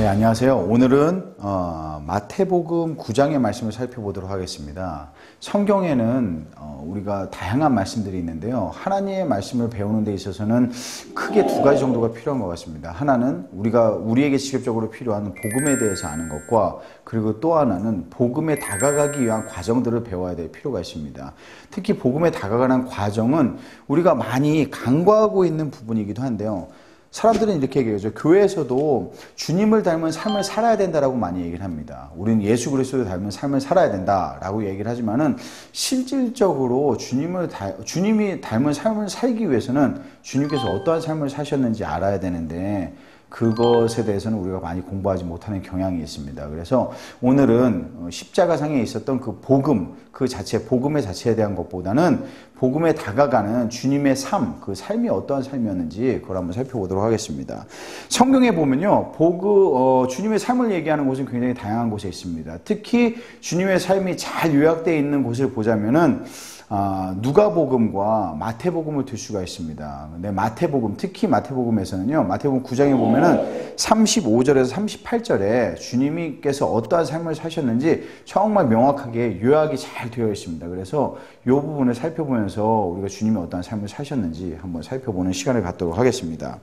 네, 안녕하세요. 오늘은 마태복음 9장의 말씀을 살펴보도록 하겠습니다. 성경에는 우리가 다양한 말씀들이 있는데요. 하나님의 말씀을 배우는 데 있어서는 크게 두 가지 정도가 필요한 것 같습니다. 하나는 우리에게 직접적으로 필요한 복음에 대해서 아는 것과, 그리고 또 하나는 복음에 다가가기 위한 과정들을 배워야 될 필요가 있습니다. 특히 복음에 다가가는 과정은 우리가 많이 간과하고 있는 부분이기도 한데요. 사람들은 이렇게 얘기하죠. 교회에서도 주님을 닮은 삶을 살아야 된다라고 많이 얘기를 합니다. 우리는 예수 그리스도를 닮은 삶을 살아야 된다라고 얘기를 하지만은 실질적으로 주님이 닮은 삶을 살기 위해서는 주님께서 어떠한 삶을 사셨는지 알아야 되는데, 그것에 대해서는 우리가 많이 공부하지 못하는 경향이 있습니다. 그래서 오늘은 십자가상에 있었던 그 복음, 복음의 자체에 대한 것보다는 복음에 다가가는 주님의 삶, 그 삶이 어떠한 삶이었는지 그걸 한번 살펴보도록 하겠습니다. 성경에 보면요, 주님의 삶을 얘기하는 곳은 굉장히 다양한 곳에 있습니다. 특히 주님의 삶이 잘 요약되어 있는 곳을 보자면은 누가복음과 마태복음을 들 수가 있습니다. 근데 마태복음, 특히 마태복음에서는요, 마태복음 9장에 보면은 35절에서 38절에 주님께서 어떠한 삶을 사셨는지 정말 명확하게 요약이 잘 되어 있습니다. 그래서 이 부분을 살펴보면서 우리가 주님이 어떠한 삶을 사셨는지 한번 살펴보는 시간을 갖도록 하겠습니다.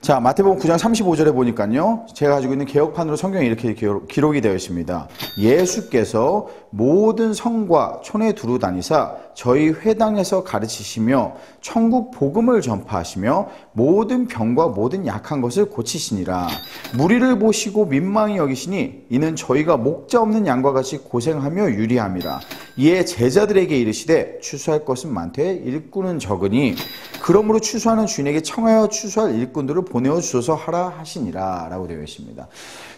자, 마태복음 9장 35절에 보니까요, 제가 가지고 있는 개혁판으로 성경에 이렇게 기록이 되어 있습니다. 예수께서 모든 성과 촌에 두루 다니사 저희 회당에서 가르치시며 천국 복음을 전파하시며 모든 병과 모든 약한 것을 고치시니라. 무리를 보시고 민망히 여기시니 이는 저희가 목자 없는 양과 같이 고생하며 유리함이라. 이에 제자들에게 이르시되 추수할 것은 많되 일꾼은 적으니 그러므로 추수하는 주인에게 청하여 추수할 일꾼들을 보내어 주소서 하라 하시니라 라고 되어 있습니다.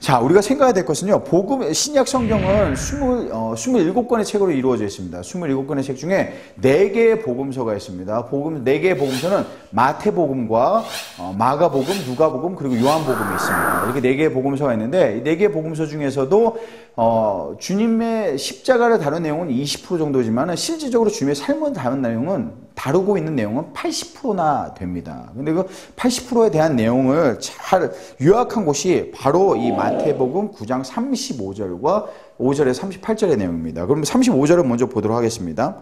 자, 우리가 생각해야 될 것은요, 신약 성경은 27권의 책으로 이루어져 있습니다. 27권의 책 중에 4개의 복음서가 있습니다. 4개의 복음서는 마태복음과 마가복음, 누가복음, 그리고 요한복음이 있습니다. 이렇게 4개의 복음서가 있는데, 이 4개의 복음서 중에서도 주님의 십자가를 다룬 내용은 20% 정도지만 실질적으로 주님의 삶을 다루고 있는 내용은 80%나 됩니다. 근데 그 80%에 대한 내용을 잘 요약한 곳이 바로 이 마태복음 9장 35절과 5절에 38절의 내용입니다. 그럼 35절을 먼저 보도록 하겠습니다.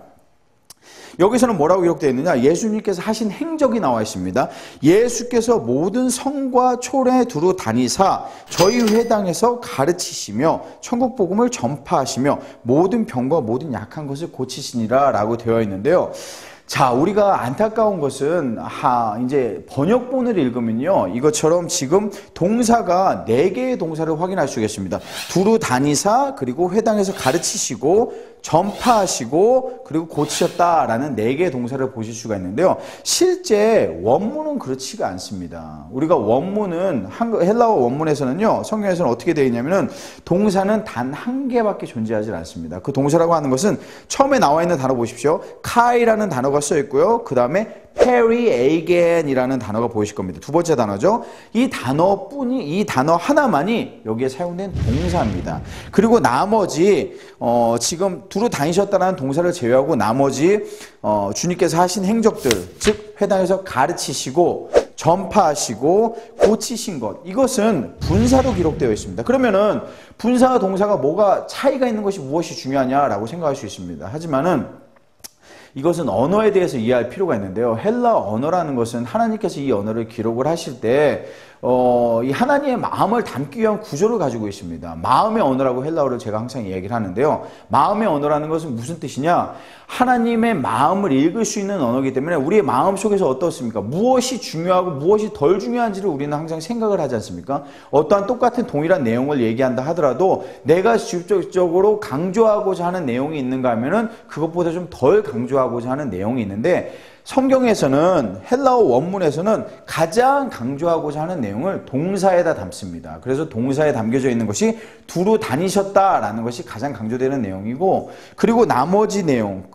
여기서는 뭐라고 기록되어 있느냐? 예수님께서 하신 행적이 나와 있습니다. 예수께서 모든 성과 촌에 두루 다니사 저희 회당에서 가르치시며 천국 복음을 전파하시며 모든 병과 모든 약한 것을 고치시니라 라고 되어 있는데요. 자, 우리가 안타까운 것은 이제 번역본을 읽으면요, 이것처럼 지금 동사가 4개의 동사를 확인할 수 있겠습니다. 두루 다니사, 그리고 회당에서 가르치시고 전파하시고 그리고 고치셨다라는 4개의 동사를 보실 수가 있는데요. 실제 원문은 그렇지가 않습니다. 우리가 원문은 헬라어 원문에서는요, 성경에서는 어떻게 되어 있냐면은 동사는 단 1개밖에 존재하지 않습니다. 그 동사라고 하는 것은 처음에 나와 있는 단어 보십시오. 카이라는 단어가 써 있고요. 그 다음에 페리 에이겐이라는 단어가 보이실 겁니다. 두 번째 단어죠. 이 단어 하나만이 여기에 사용된 동사입니다. 그리고 나머지 지금 두루 다니셨다는 동사를 제외하고 나머지 주님께서 하신 행적들, 즉 회당에서 가르치시고 전파하시고 고치신 것, 이것은 분사로 기록되어 있습니다. 그러면은 분사와 동사가 뭐가 차이가 있는 것이 무엇이 중요하냐라고 생각할 수 있습니다. 하지만은 이것은 언어에 대해서 이해할 필요가 있는데요. 헬라 언어라는 것은 하나님께서 이 언어를 기록을 하실 때 이 하나님의 마음을 담기 위한 구조를 가지고 있습니다. 마음의 언어라고 헬라어를 제가 항상 얘기를 하는데요. 마음의 언어라는 것은 무슨 뜻이냐? 하나님의 마음을 읽을 수 있는 언어이기 때문에 우리의 마음 속에서 어떻습니까? 무엇이 중요하고 무엇이 덜 중요한지를 우리는 항상 생각을 하지 않습니까? 어떠한 똑같은 동일한 내용을 얘기한다 하더라도 내가 직접적으로 강조하고자 하는 내용이 있는가 하면은 그것보다 좀 덜 강조하고자 하는 내용이 있는데, 성경에서는 헬라어 원문에서는 가장 강조하고자 하는 내용을 동사에다 담습니다. 그래서 동사에 담겨져 있는 것이 두루 다니셨다라는 것이 가장 강조되는 내용이고, 그리고 나머지 내용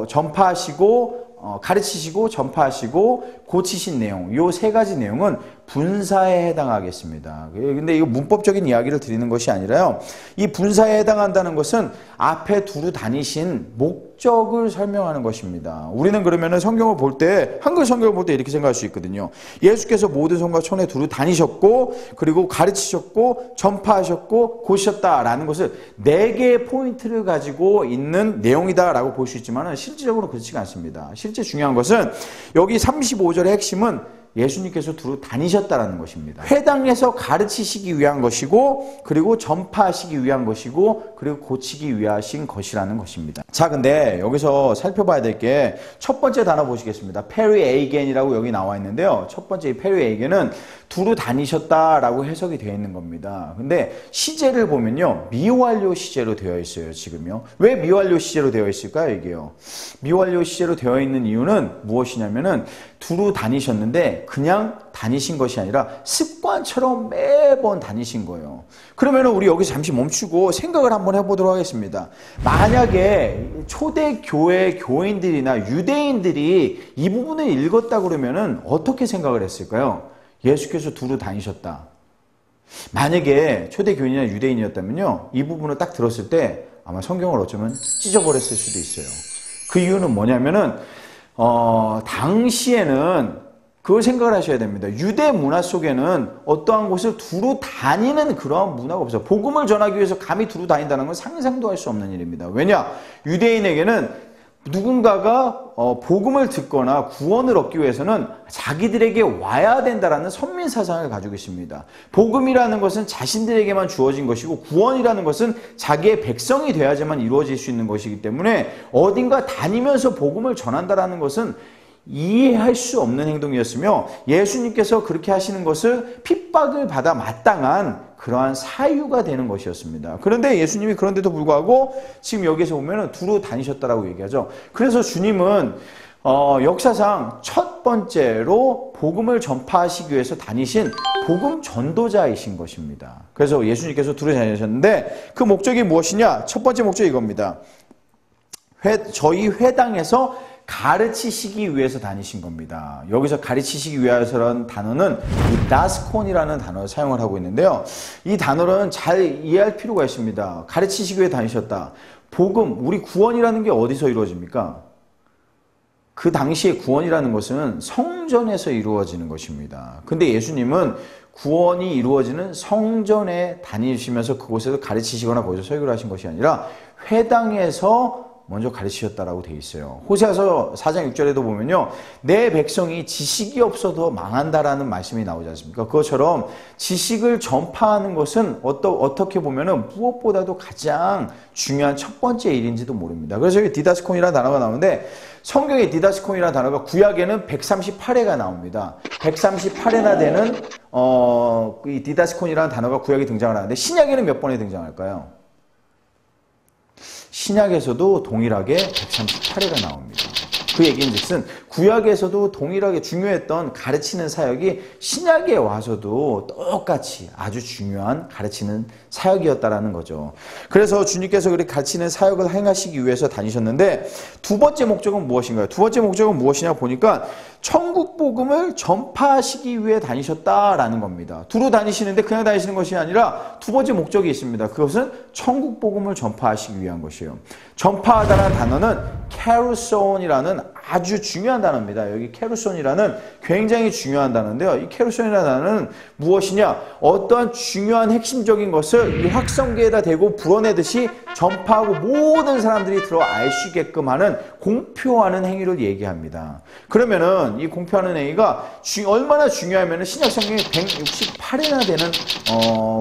전파하시고 가르치시고 전파하시고 고치신 내용, 요 3가지 내용은 분사에 해당하겠습니다. 근데 이거 문법적인 이야기를 드리는 것이 아니라요. 이 분사에 해당한다는 것은 앞에 두루 다니신 목적을 설명하는 것입니다. 우리는 그러면은 성경을 볼 때, 한글 성경을 볼 때 이렇게 생각할 수 있거든요. 예수께서 모든 성과 촌에 두루 다니셨고, 그리고 가르치셨고, 전파하셨고, 고시셨다라는 것을 4개의 포인트를 가지고 있는 내용이다라고 볼 수 있지만 실질적으로 그렇지가 않습니다. 실제 중요한 것은 여기 35절의 핵심은 예수님께서 두루 다니셨다라는 것입니다. 회당에서 가르치시기 위한 것이고, 그리고 전파하시기 위한 것이고, 그리고 고치기 위하신 것이라는 것입니다. 자, 근데 여기서 살펴봐야 될 게 첫 번째 단어 보시겠습니다. 페리에이겐이라고 여기 나와 있는데요. 첫 번째 이 페리에이겐은 두루 다니셨다라고 해석이 되어 있는 겁니다. 근데 시제를 보면요, 미완료 시제로 되어 있어요. 지금요. 왜 미완료 시제로 되어 있을까요? 이게요. 미완료 시제로 되어 있는 이유는 무엇이냐면은 두루 다니셨는데 그냥 다니신 것이 아니라 습관처럼 매번 다니신 거예요. 그러면은 우리 여기서 잠시 멈추고 생각을 한번 해보도록 하겠습니다. 만약에 초대교회 교인들이나 유대인들이 이 부분을 읽었다 그러면은 어떻게 생각을 했을까요? 예수께서 두루 다니셨다. 만약에 초대교인이나 유대인이었다면요, 이 부분을 딱 들었을 때 아마 성경을 어쩌면 찢어버렸을 수도 있어요. 그 이유는 뭐냐면은 당시에는 그걸 생각을 하셔야 됩니다. 유대 문화 속에는 어떠한 곳을 두루 다니는 그러한 문화가 없어요. 복음을 전하기 위해서 감히 두루 다닌다는 건 상상도 할 수 없는 일입니다. 왜냐? 유대인에게는 누군가가 복음을 듣거나 구원을 얻기 위해서는 자기들에게 와야 된다라는 선민 사상을 가지고 있습니다. 복음이라는 것은 자신들에게만 주어진 것이고, 구원이라는 것은 자기의 백성이 돼야지만 이루어질 수 있는 것이기 때문에 어딘가 다니면서 복음을 전한다라는 것은 이해할 수 없는 행동이었으며, 예수님께서 그렇게 하시는 것을 핍박을 받아 마땅한 그러한 사유가 되는 것이었습니다. 그런데 예수님이 그런데도 불구하고 지금 여기서 보면 두루 다니셨다라고 얘기하죠. 그래서 주님은 역사상 첫 번째로 복음을 전파하시기 위해서 다니신 복음 전도자이신 것입니다. 그래서 예수님께서 두루 다니셨는데 그 목적이 무엇이냐? 첫 번째 목적이 이겁니다. 저희 회당에서 가르치시기 위해서 다니신 겁니다. 여기서 가르치시기 위해서라는 단어는 디다스콘이라는 단어를 사용을 하고 있는데요. 이 단어는 잘 이해할 필요가 있습니다. 가르치시기 위해 다니셨다. 복음, 우리 구원이라는 게 어디서 이루어집니까? 그 당시에 구원이라는 것은 성전에서 이루어지는 것입니다. 근데 예수님은 구원이 이루어지는 성전에 다니시면서 그곳에서 가르치시거나 거기서 설교를 하신 것이 아니라 회당에서 먼저 가르치셨다라고 되어 있어요. 호세아서 4장 6절에도 보면요, 내 백성이 지식이 없어도 망한다라는 말씀이 나오지 않습니까? 그것처럼 지식을 전파하는 것은 어떻게 보면은 무엇보다도 가장 중요한 첫 번째 일인지도 모릅니다. 그래서 여기 디다스콘이라는 단어가 나오는데, 성경에 디다스콘이라는 단어가 구약에는 138회가 나옵니다. 138회나 되는 이 디다스콘이라는 단어가 구약에 등장을 하는데, 신약에는 몇 번에 등장할까요? 신약에서도 동일하게 138회가 나옵니다. 그 얘기인 즉슨 구약에서도 동일하게 중요했던 가르치는 사역이 신약에 와서도 똑같이 아주 중요한 가르치는 사역이었다라는 거죠. 그래서 주님께서 그렇게 가르치는 사역을 행하시기 위해서 다니셨는데, 두 번째 목적은 무엇인가요? 두 번째 목적은 무엇이냐 보니까 천국 복음을 전파하시기 위해 다니셨다라는 겁니다. 두루 다니시는데 그냥 다니시는 것이 아니라 두 번째 목적이 있습니다. 그것은 천국 복음을 전파하시기 위한 것이에요. 전파하다라는 단어는 캐루손이라는 아주 중요한 단어입니다. 여기 캐루손이라는 굉장히 중요한 단어인데요. 이 캐루손이라는 단어는 무엇이냐? 어떠한 중요한 핵심적인 것을 이 확성기에다 대고 불어내듯이 전파하고 모든 사람들이 들어 알 수 있게끔 하는, 공표하는 행위를 얘기합니다. 그러면은 이 공표하는 행위가 얼마나 중요하면은 신약 성경에 168회나 되는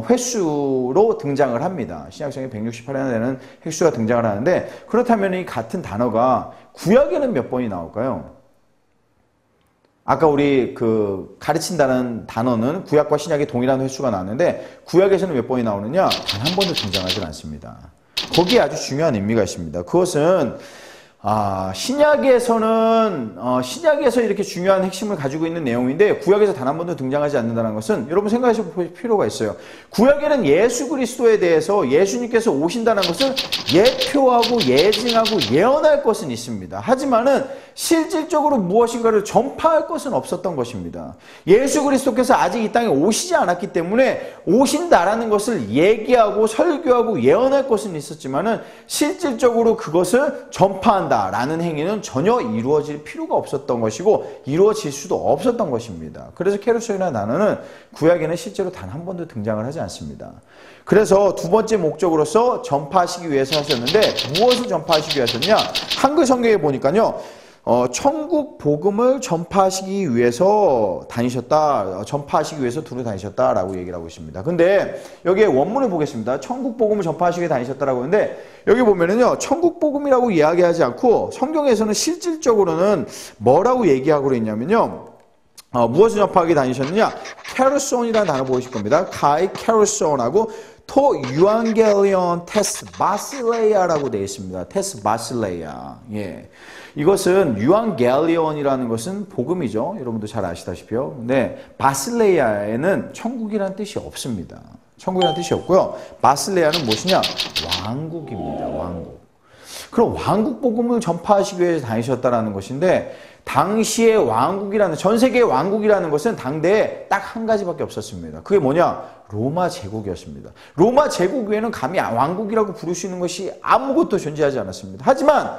횟수로 등장을 합니다. 신약 성경에 168회나 되는 횟수가 등장을 하는데, 그렇다면 이 같은 단어가 구약에는 몇 번이 나올까요? 아까 우리 가르친다는 단어는 구약과 신약의 동일한 횟수가 나왔는데, 구약에서는 몇 번이 나오느냐? 단 한 번도 등장하지 않습니다. 거기에 아주 중요한 의미가 있습니다. 그것은 신약에서 이렇게 중요한 핵심을 가지고 있는 내용인데 구약에서 단 한 번도 등장하지 않는다는 것은 여러분 생각하실 필요가 있어요. 구약에는 예수 그리스도에 대해서 예수님께서 오신다는 것을 예표하고 예증하고 예언할 것은 있습니다. 하지만은 실질적으로 무엇인가를 전파할 것은 없었던 것입니다. 예수 그리스도께서 아직 이 땅에 오시지 않았기 때문에 오신다라는 것을 얘기하고 설교하고 예언할 것은 있었지만은 실질적으로 그것을 전파한다라는 행위는 전혀 이루어질 필요가 없었던 것이고 이루어질 수도 없었던 것입니다. 그래서 케루소이라는 단어는 구약에는 실제로 단 한 번도 등장을 하지 않습니다. 그래서 두 번째 목적으로서 전파하시기 위해서 하셨는데 무엇을 전파하시기 위해서 하셨냐? 한글 성경에 보니까요. 천국 복음을 전파하시기 위해서 다니셨다. 전파하시기 위해서 두루 다니셨다라고 얘기를 하고 있습니다. 근데 여기에 원문을 보겠습니다. 천국 복음을 전파하시기 위해 다니셨다라고 하는데 여기 보면은요. 천국 복음이라고 이야기하지 않고 성경에서는 실질적으로는 뭐라고 얘기하고 있냐면요. 무엇을 전파하기 다니셨느냐? 캐루손이라는 단어 보이실 겁니다. 카이 캐루손하고 토 유앙겔리온 테스 바실레이아라고 되어 있습니다. 테스 바실레이아. 예. 이것은 유앙겔리온이라는 것은 복음이죠. 여러분도 잘 아시다시피요. 근데 바실레이아에는 천국이라는 뜻이 없습니다. 천국이라는 뜻이 없고요. 바실레이아는 무엇이냐? 왕국입니다. 왕국. 그럼 왕국 복음을 전파하시기 위해서 다니셨다라는 것인데 당시의 왕국이라는 전 세계의 왕국이라는 것은 당대에 딱 한 가지밖에 없었습니다. 그게 뭐냐? 로마 제국이었습니다. 로마 제국 외에는 감히 왕국이라고 부를 수 있는 것이 아무것도 존재하지 않았습니다. 하지만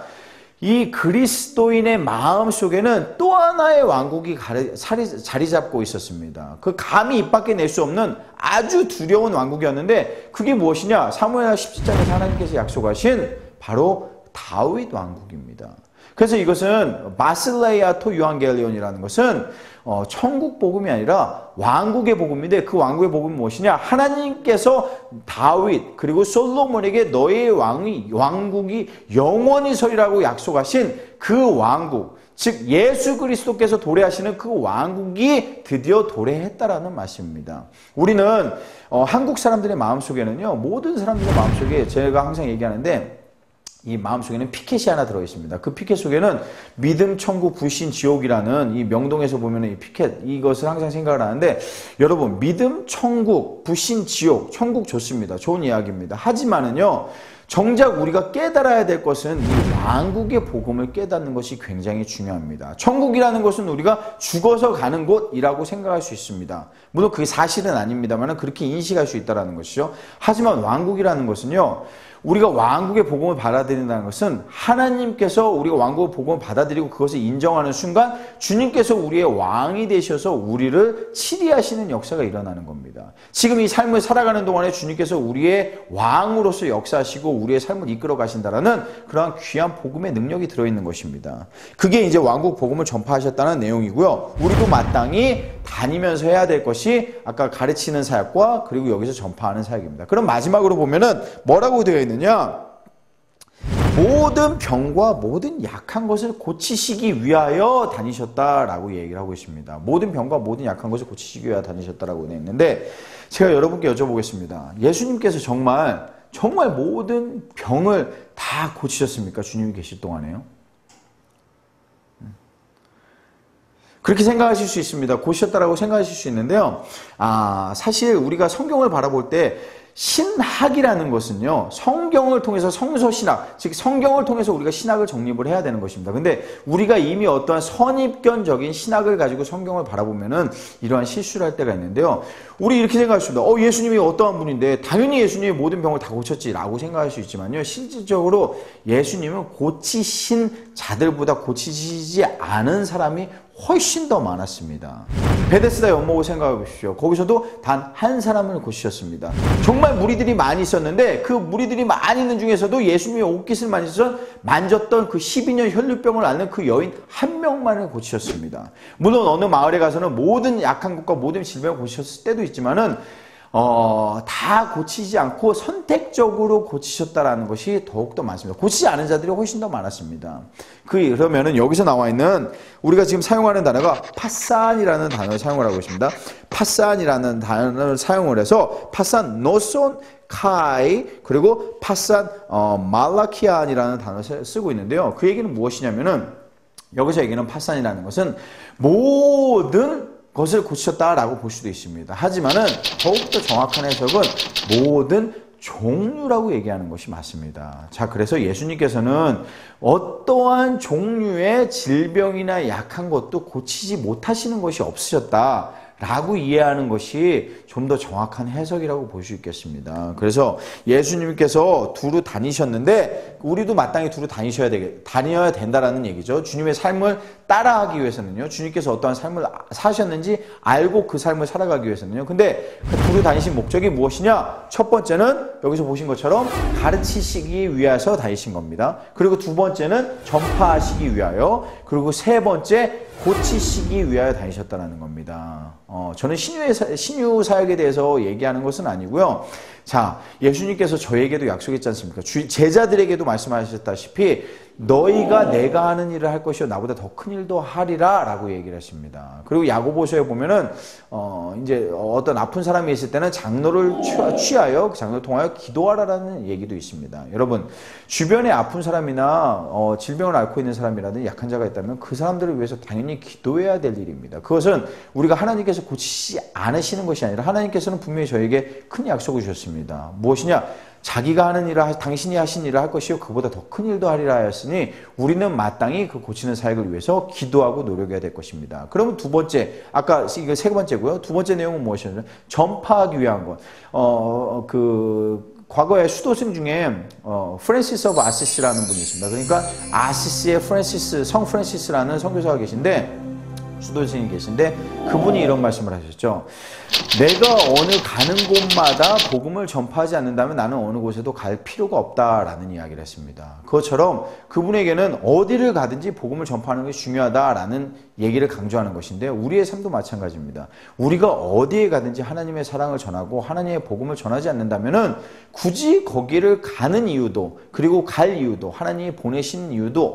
이 그리스도인의 마음 속에는 또 하나의 왕국이 자리 잡고 있었습니다. 그 감히 입 밖에 낼 수 없는 아주 두려운 왕국이었는데 그게 무엇이냐? 사무엘하 17장에서 하나님께서 약속하신 바로 다윗 왕국입니다. 그래서 이것은 바실레이아 토 유앙겔리온이라는 것은 천국 복음이 아니라 왕국의 복음인데 그 왕국의 복음은 무엇이냐? 하나님께서 다윗 그리고 솔로몬에게 너의 왕국이 영원히 서리라고 약속하신 그 왕국, 즉 예수 그리스도께서 도래하시는 그 왕국이 드디어 도래했다라는 말씀입니다. 우리는 한국 사람들의 마음속에는요. 모든 사람들의 마음속에 제가 항상 얘기하는데 이 마음속에는 피켓이 하나 들어있습니다. 그 피켓 속에는 믿음, 천국, 불신, 지옥이라는 이 명동에서 보면 이 피켓, 이것을 항상 생각을 하는데 여러분, 믿음, 천국, 불신, 지옥, 천국 좋습니다. 좋은 이야기입니다. 하지만은요, 정작 우리가 깨달아야 될 것은 이 왕국의 복음을 깨닫는 것이 굉장히 중요합니다. 천국이라는 것은 우리가 죽어서 가는 곳이라고 생각할 수 있습니다. 물론 그게 사실은 아닙니다만 그렇게 인식할 수 있다는 것이죠. 하지만 왕국이라는 것은요, 우리가 왕국의 복음을 받아들인다는 것은 하나님께서 우리가 왕국의 복음을 받아들이고 그것을 인정하는 순간 주님께서 우리의 왕이 되셔서 우리를 치리하시는 역사가 일어나는 겁니다. 지금 이 삶을 살아가는 동안에 주님께서 우리의 왕으로서 역사하시고 우리의 삶을 이끌어 가신다라는 그러한 귀한 복음의 능력이 들어있는 것입니다. 그게 이제 왕국 복음을 전파하셨다는 내용이고요. 우리도 마땅히 다니면서 해야 될 것이 아까 가르치는 사역과 그리고 여기서 전파하는 사역입니다. 그럼 마지막으로 보면은 뭐라고 되어 있느냐? 모든 병과 모든 약한 것을 고치시기 위하여 다니셨다라고 얘기를 하고 있습니다. 모든 병과 모든 약한 것을 고치시기 위하여 다니셨다라고 되어 있는데 제가 여러분께 여쭤보겠습니다. 예수님께서 정말 모든 병을 다 고치셨습니까? 주님이 계실 동안에요? 그렇게 생각하실 수 있습니다. 고치셨다라고 생각하실 수 있는데요. 사실 우리가 성경을 바라볼 때 신학이라는 것은요, 성경을 통해서 성서신학, 즉 성경을 통해서 우리가 신학을 정립을 해야 되는 것입니다. 근데 우리가 이미 어떠한 선입견적인 신학을 가지고 성경을 바라보면은 이러한 실수를 할 때가 있는데요. 우리 이렇게 생각할 수 있습니다. 예수님이 어떠한 분인데 당연히 예수님이 모든 병을 다 고쳤지라고 생각할 수 있지만요. 실질적으로 예수님은 고치신 자들보다 고치시지 않은 사람이 훨씬 더 많았습니다. 베데스다 연못을 생각해 보십시오. 거기서도 단 한 사람을 고치셨습니다. 정말 무리들이 많이 있었는데 그 무리들이 많이 있는 중에서도 예수님의 옷깃을 만졌던 그 12년 혈류병을 앓는 그 여인 한 명만을 고치셨습니다. 물론 어느 마을에 가서는 모든 약한 것과 모든 질병을 고치셨을 때도 있지만은 다 고치지 않고 선택적으로 고치셨다라는 것이 더욱더 많습니다. 고치지 않은 자들이 훨씬 더 많았습니다. 그러면은 여기서 나와 있는 우리가 지금 사용하는 단어가 파산이라는 단어를 사용을 하고 있습니다. 파산이라는 단어를 사용을 해서 파산 노손 카이 그리고 파산 말라키안이라는 단어를 쓰고 있는데요. 그 얘기는 무엇이냐면은 여기서 얘기하는 파산이라는 것은 모든 것을 고치셨다라고 볼 수도 있습니다. 하지만은 더욱더 정확한 해석은 모든 종류라고 얘기하는 것이 맞습니다. 자, 그래서 예수님께서는 어떠한 종류의 질병이나 약한 것도 고치지 못하시는 것이 없으셨다 라고 이해하는 것이 좀 더 정확한 해석이라고 볼 수 있겠습니다. 그래서 예수님께서 두루 다니셨는데 우리도 마땅히 두루 다녀야 된다라는 얘기죠. 주님의 삶을 따라하기 위해서는요. 주님께서 어떠한 삶을 사셨는지 알고 그 삶을 살아가기 위해서는요. 근데 그 두루 다니신 목적이 무엇이냐? 첫 번째는 여기서 보신 것처럼 가르치시기 위해서 다니신 겁니다. 그리고 두 번째는 전파하시기 위하여, 그리고 세 번째 고치시기 위하여 다니셨다는 겁니다. 저는 신유 사역에 대해서 얘기하는 것은 아니고요. 자, 예수님께서 저에게도 약속했지 않습니까? 제자들에게도 말씀하셨다시피 너희가 내가 하는 일을 할 것이요 나보다 더 큰 일도 하리라 라고 얘기를 했습니다. 그리고 야고보서에 보면은 이제 어떤 아픈 사람이 있을 때는 장로를 취하여 그 장로를 통하여 기도하라라는 얘기도 있습니다. 여러분, 주변에 아픈 사람이나 질병을 앓고 있는 사람이라든지 약한 자가 있다면 그 사람들을 위해서 당연히 기도해야 될 일입니다. 그것은 우리가 하나님께서 고치시지 않으시는 것이 아니라 하나님께서는 분명히 저에게 큰 약속을 주셨습니다. 무엇이냐? 자기가 하는 일을 당신이 하신 일을 할 것이요 그보다 더 큰 일도 하리라 하였으니 우리는 마땅히 그 고치는 사역을 위해서 기도하고 노력해야 될 것입니다. 그러면 두 번째, 아까 이거 세 번째고요. 두 번째 내용은 무엇이냐면 전파하기 위한 것. 과거에 수도승 중에 프랜시스 오브 아시시라는 분이 있습니다. 그러니까 아시시의 성 프랜시스라는 선교사가 계신데, 수도승이 계신데 그분이 이런 말씀을 하셨죠. 내가 어느 가는 곳마다 복음을 전파하지 않는다면 나는 어느 곳에도 갈 필요가 없다라는 이야기를 했습니다. 그것처럼 그분에게는 어디를 가든지 복음을 전파하는 것이 중요하다라는 얘기를 강조하는 것인데 우리의 삶도 마찬가지입니다. 우리가 어디에 가든지 하나님의 사랑을 전하고 하나님의 복음을 전하지 않는다면은 굳이 거기를 가는 이유도, 그리고 갈 이유도, 하나님이 보내신 이유도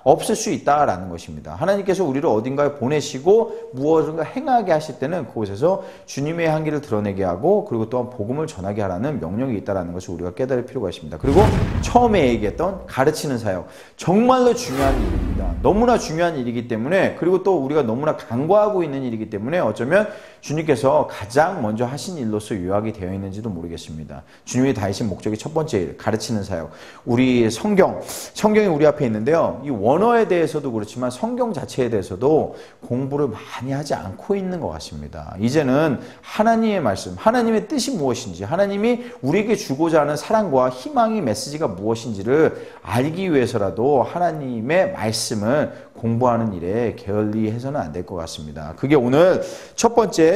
없을 수 있다라는 것입니다. 하나님께서 우리를 어딘가에 보내시고 무엇인가 행하게 하실 때는 그곳에서 주님의 향기를 드러내게 하고, 그리고 또한 복음을 전하게 하라는 명령이 있다는 것을 우리가 깨달을 필요가 있습니다. 그리고 처음에 얘기했던 가르치는 사역, 정말로 중요한 일입니다. 너무나 중요한 일이기 때문에, 그리고 또 우리가 너무나 간과하고 있는 일이기 때문에 어쩌면 주님께서 가장 먼저 하신 일로서 요약이 되어 있는지도 모르겠습니다. 주님이 다하신 목적이 첫 번째 일, 가르치는 사역. 우리 성경이 우리 앞에 있는데요. 이 원어에 대해서도 그렇지만 성경 자체에 대해서도 공부를 많이 하지 않고 있는 것 같습니다. 이제는 하나님의 말씀, 하나님의 뜻이 무엇인지, 하나님이 우리에게 주고자 하는 사랑과 희망의 메시지가 무엇인지를 알기 위해서라도 하나님의 말씀을 공부하는 일에 게을리해서는 안 될 것 같습니다. 그게 오늘 첫 번째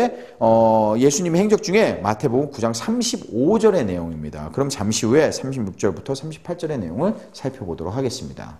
예수님의 행적 중에 마태복음 9장 35절의 내용입니다. 그럼 잠시 후에 36절부터 38절의 내용을 살펴보도록 하겠습니다.